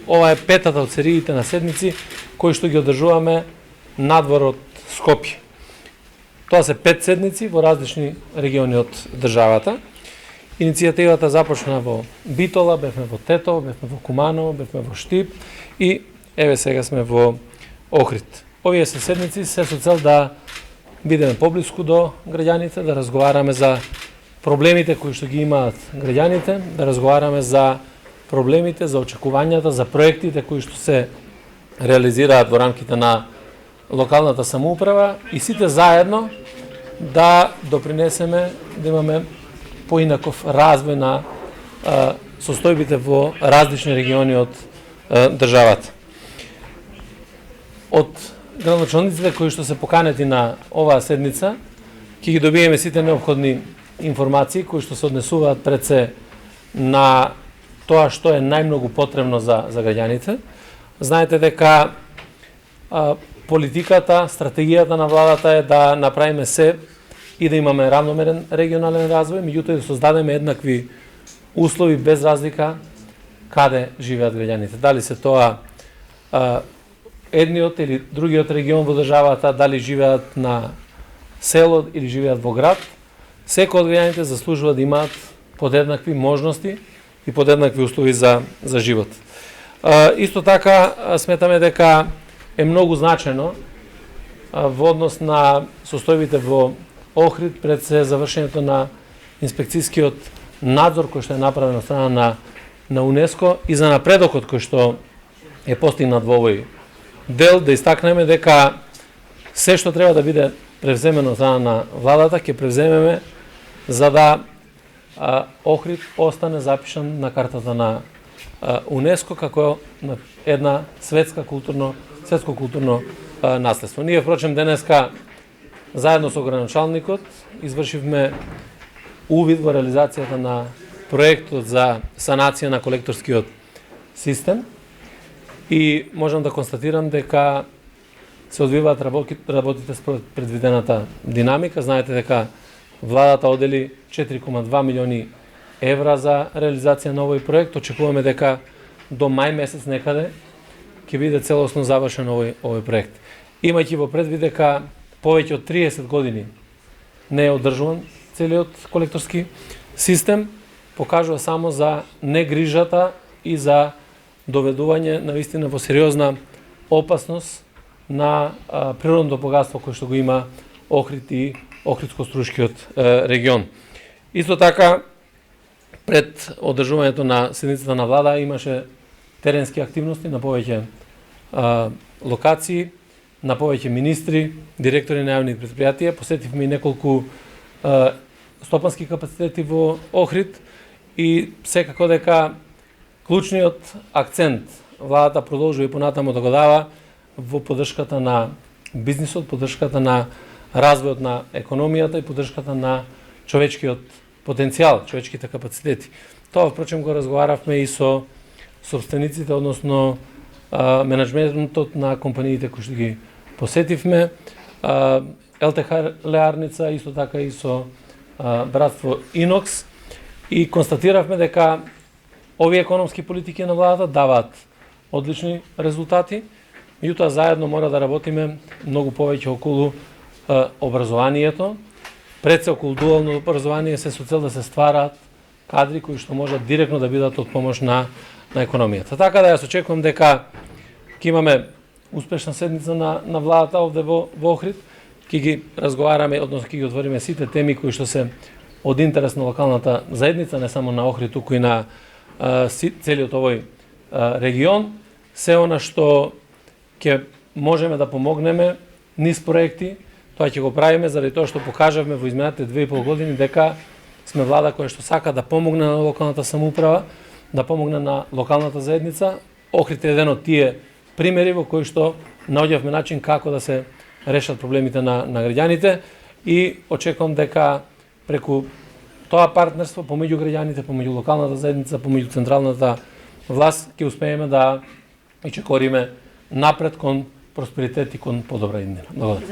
Ова е петата од сериите на седмици кои што ги одржуваме надвор од Скопје. Тоа се 5 седмици во различни региони од државата. Иницијативата започна во Битола, бевме во Тетово, бевме во Куманово, бевме во Штип и еве сега сме во Охрид. Овие се седмици се со цел да бидеме поблиску до граѓаните, да разговараме за проблемите кои што ги имаат граѓаните, да разговараме за проблемите, за очекувањата, за проектите кои што се реализираат во рамките на локалната самоуправа и сите заедно да допринесеме да имаме поинаков развој на состојбите во различни региони од државата. Од градоначалниците кои што се поканети на оваа седница, ќе ги добиеме сите неопходни информации кои што се однесуваат пред се на тоа што е најмногу потребно за граѓаните. Знаете дека политиката, стратегијата на владата е да направиме се и да имаме равномерен регионален развој, меѓутоа да создадеме еднакви услови без разлика каде живеат граѓаните. Дали се тоа едниот или другиот регион во државата, дали живеат на село или живеат во град, секој од граѓаните заслужува да имаат подеднакви можности и подеднакви услови за живот. Исто така сметаме дека е многу значено во однос на состојбите во Охрид пред се завршењето на инспекцијскиот надзор кој што е направен од страна на УНЕСКО и за напредокот кој што е постигнат во овој дел, да истакнеме дека се што треба да биде превземено од страна на владата ќе превземеме за да Охрид остане запишан на картата на УНЕСКО како една светско културно наследство. Ние впрочем денеска заедно со градоначалникот извршивме увид во реализацијата на проектот за санација на колекторскиот систем и можам да констатирам дека се одвиваат работите според предвидената динамика. Знаете дека владата одели 4,2 милиони евра за реализација на овој проект. Очекуваме дека до мај месец некаде ќе биде целосно завршен овој проект. Имајќи во предвид дека повеќе од 30 години не е одржуван целиот колекторски систем, покажува само за негрижата и за доведување навистина во сериозна опасност на природното богатство кој што го има Охрид и Охридско-Струшкиот регион. Исто така, пред одржувањето на седницата на влада имаше теренски активности на повеќе локации, на повеќе министри, директори на јавни предпријатија. Посетивме и неколку стопански капацитети во Охрид и секако дека клучниот акцент владата продолжува и понатаму да го дава во поддршката на бизнисот, поддршката на развојот на економијата и поддршката на човечкиот потенцијал, човечките капацитети. Тоа впрочем го разговаравме и со собствениците, односно менеджментот на компаниите кои што ги посетивме, ЛТХ Леарница, исто така и со братство Инокс, и констатиравме дека овие економски политики на владата даваат одлични резултати, меѓутоа заедно мора да работиме многу повеќе околу образованието, пред се околу дуално образование се со цел да се ствараат кадри кои што можат директно да бидат од помош на економијата. Така да јас очекувам дека ќе имаме успешна седница на владата овде во Охрид, ќе ги разговараме, односно ќе ги отвориме сите теми кои што се од интерес на локалната заедница, не само на Охрид, туку и на целиот овој регион. Се она што ќе можеме да помогнеме низ проекти, тоа ќе го правиме заради тоа што покажавме во изминатите 2,5 години дека сме влада која што сака да помогне на локалната самоуправа, да помогне на локалната заедница. Охрид е еден од тие примери во кои што наоѓавме начин како да се решат проблемите на граѓаните и очекувам дека преку тоа партнерство помеѓу граѓаните, помеѓу локалната заедница, помеѓу централната власт ќе успееме да и чекориме напред кон просперитет и кон подобра иднина. Благодарам.